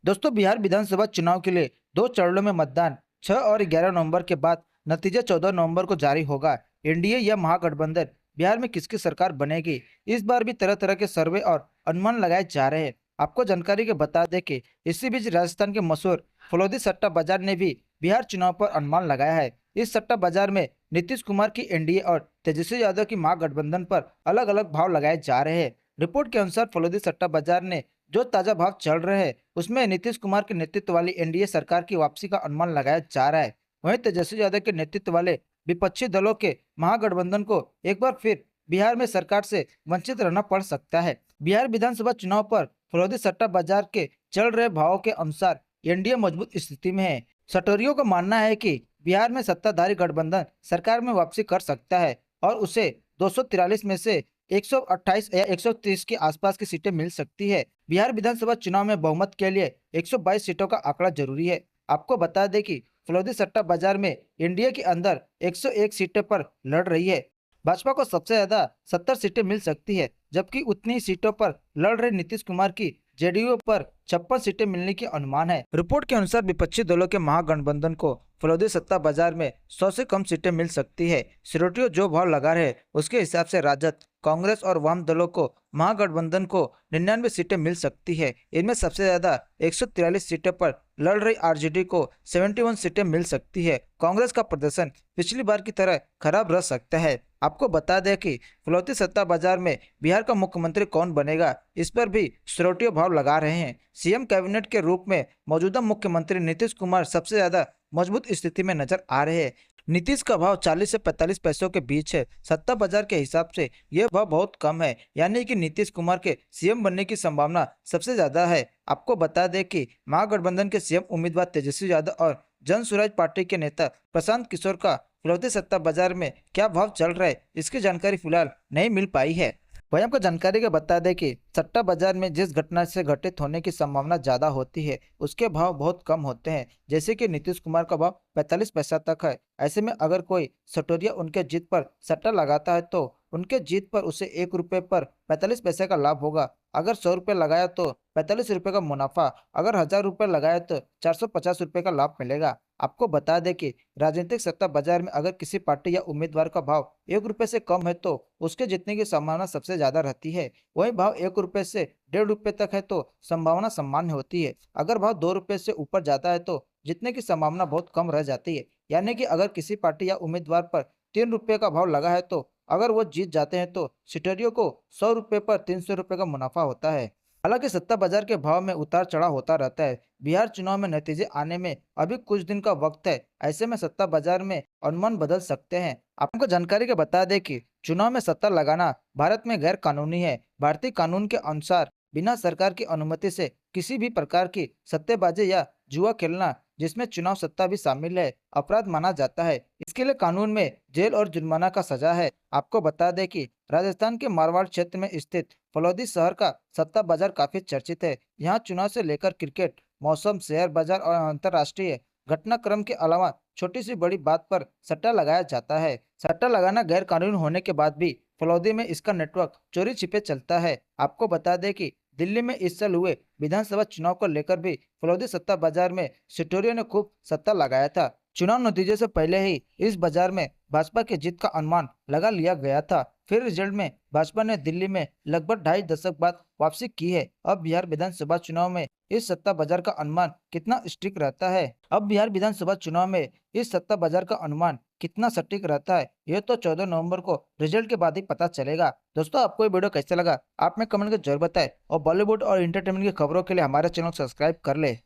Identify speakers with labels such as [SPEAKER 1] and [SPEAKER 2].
[SPEAKER 1] दोस्तों, बिहार विधानसभा चुनाव के लिए दो चरणों में मतदान 6 और 11 नवंबर के बाद नतीजा 14 नवंबर को जारी होगा। एनडीए या महागठबंधन बिहार में किसकी सरकार बनेगी, इस बार भी तरह तरह के सर्वे और अनुमान लगाए जा रहे हैं। आपको जानकारी के बता दें कि इसी बीच राजस्थान के मशहूर फलोदी सट्टा बाजार ने भी बिहार चुनाव पर अनुमान लगाया है। इस सट्टा बाजार में नीतीश कुमार की एनडीए और तेजस्वी यादव की महागठबंधन पर अलग अलग भाव लगाए जा रहे हैं। रिपोर्ट के अनुसार फलोदी सट्टा बाजार ने जो ताजा भाव चल रहे हैं उसमें नीतीश कुमार के नेतृत्व वाली एनडीए सरकार की वापसी का अनुमान लगाया जा रहा है। वहीं तेजस्वी यादव के नेतृत्व वाले विपक्षी दलों के महागठबंधन को एक बार फिर बिहार में सरकार से वंचित रहना पड़ सकता है। बिहार विधानसभा चुनाव पर फरोदी सट्टा बाजार के चल रहे भावों के अनुसार एनडीए मजबूत स्थिति में है। सटोरियों का मानना है कि बिहार में सत्ताधारी गठबंधन सरकार में वापसी कर सकता है और उसे 243 में से 128 या 130 के आसपास की सीटें मिल सकती है। बिहार विधानसभा चुनाव में बहुमत के लिए 122 सीटों का आंकड़ा जरूरी है। आपको बता दें कि फलोदी सट्टा बाजार में एनडीए के अंदर 101 सीटें पर लड़ रही है। भाजपा को सबसे ज्यादा 70 सीटें मिल सकती है, जबकि उतनी ही सीटों पर लड़ रहे नीतीश कुमार की जेडीयू पर 56 सीटें मिलने की अनुमान है। रिपोर्ट के अनुसार विपक्षी दलों के महागठबंधन को फलोदी सत्ता बाजार में 100 से कम सीटें मिल सकती है। सिरोटियो जो भाव लगा रहे उसके हिसाब से राजद, कांग्रेस और वाम दलों को महागठबंधन को 99 सीटें मिल सकती है। इनमें सबसे ज्यादा 143 सीटें पर लड़ रही आरजेडी को 71 सीटें मिल सकती है। कांग्रेस का प्रदर्शन पिछली बार की तरह खराब रह सकता है। आपको बता दें कि फलौती सत्ता बाजार में बिहार का मुख्यमंत्री कौन बनेगा, इस पर भी श्रोटियों भाव लगा रहे हैं। सीएम कैबिनेट के रूप में मौजूदा मुख्यमंत्री नीतीश कुमार सबसे ज्यादा मजबूत स्थिति में नजर आ रहे हैं। नीतीश का भाव 40 से 45 पैसों के बीच है। सत्ता बाजार के हिसाब से यह भाव बहुत कम है, यानी कि नीतीश कुमार के सीएम बनने की संभावना सबसे ज्यादा है। आपको बता दें कि महागठबंधन के सीएम उम्मीदवार तेजस्वी यादव और जन स्वराज पार्टी के नेता प्रशांत किशोर का फलौती सत्ता बाजार में क्या भाव चल रहा है, इसकी जानकारी फिलहाल नहीं मिल पाई है। वही आपको जानकारी के बता दें कि सट्टा बाजार में जिस घटना से घटित होने की संभावना ज्यादा होती है उसके भाव बहुत कम होते हैं। जैसे कि नीतीश कुमार का भाव 45 पैसा तक है। ऐसे में अगर कोई सटोरिया उनके जीत पर सट्टा लगाता है तो उनके जीत पर उसे 1 रुपये पर 45 पैसे का लाभ होगा। अगर 100 रुपये लगाया तो 45 रुपये का मुनाफा, अगर 1000 रुपये लगाया तो 450 रुपये का लाभ मिलेगा। आपको बता दें कि राजनीतिक सट्टा बाजार में अगर किसी पार्टी या उम्मीदवार का भाव 1 रुपये से कम है तो उसके जीतने की संभावना सबसे ज्यादा रहती है। वही भाव 1 रुपये से 1.5 रुपये तक है तो संभावना सामान्य होती है। अगर भाव 2 रुपये से ऊपर जाता है तो जीतने की संभावना बहुत कम रह जाती है। यानी कि अगर किसी पार्टी या उम्मीदवार पर 3 रुपये का भाव लगा है तो अगर वो जीत जाते हैं तो सिटोरियो को 100 रुपये पर 300 रुपये का मुनाफा होता है। हालांकि सत्ता बाजार के भाव में उतार चढ़ाव होता रहता है। बिहार चुनाव में नतीजे आने में अभी कुछ दिन का वक्त है। ऐसे में सत्ता बाजार में अनुमान बदल सकते हैं। आपको जानकारी के बता दें कि चुनाव में सट्टा लगाना भारत में गैर कानूनी है। भारतीय कानून के अनुसार बिना सरकार की अनुमति से किसी भी प्रकार की सट्टेबाजी या जुआ खेलना, जिसमें चुनाव सट्टा भी शामिल है, अपराध माना जाता है। इसके लिए कानून में जेल और जुर्माना का सजा है। आपको बता दें कि राजस्थान के मारवाड़ क्षेत्र में स्थित फलौदी शहर का सट्टा बाजार काफी चर्चित है। यहाँ चुनाव से लेकर क्रिकेट, मौसम, शेयर बाजार और अंतर्राष्ट्रीय घटनाक्रम के अलावा छोटी सी बड़ी बात पर सट्टा लगाया जाता है। सट्टा लगाना गैर कानूनी होने के बाद भी फलौदी में इसका नेटवर्क चोरी छिपे चलता है। आपको बता दें कि दिल्ली में इस साल हुए विधानसभा चुनाव को लेकर भी फलौदी सट्टा बाजार में सिटोरियो ने खूब सट्टा लगाया था। चुनाव नतीजे से पहले ही इस बाजार में भाजपा की जीत का अनुमान लगा लिया गया था। फिर रिजल्ट में भाजपा ने दिल्ली में लगभग 2.5 दशक बाद वापसी की है। अब बिहार विधानसभा चुनाव में इस सट्टा बाजार का अनुमान कितना सटीक रहता है, अब बिहार विधानसभा चुनाव में इस सट्टा बाजार का अनुमान कितना सटीक रहता है, यह तो 14 नवंबर को रिजल्ट के बाद ही पता चलेगा। दोस्तों, आपको ये वीडियो कैसा लगा आप में कमेंट कर जरूर बताएं और बॉलीवुड और एंटरटेनमेंट की खबरों के लिए हमारे चैनल को सब्सक्राइब कर ले।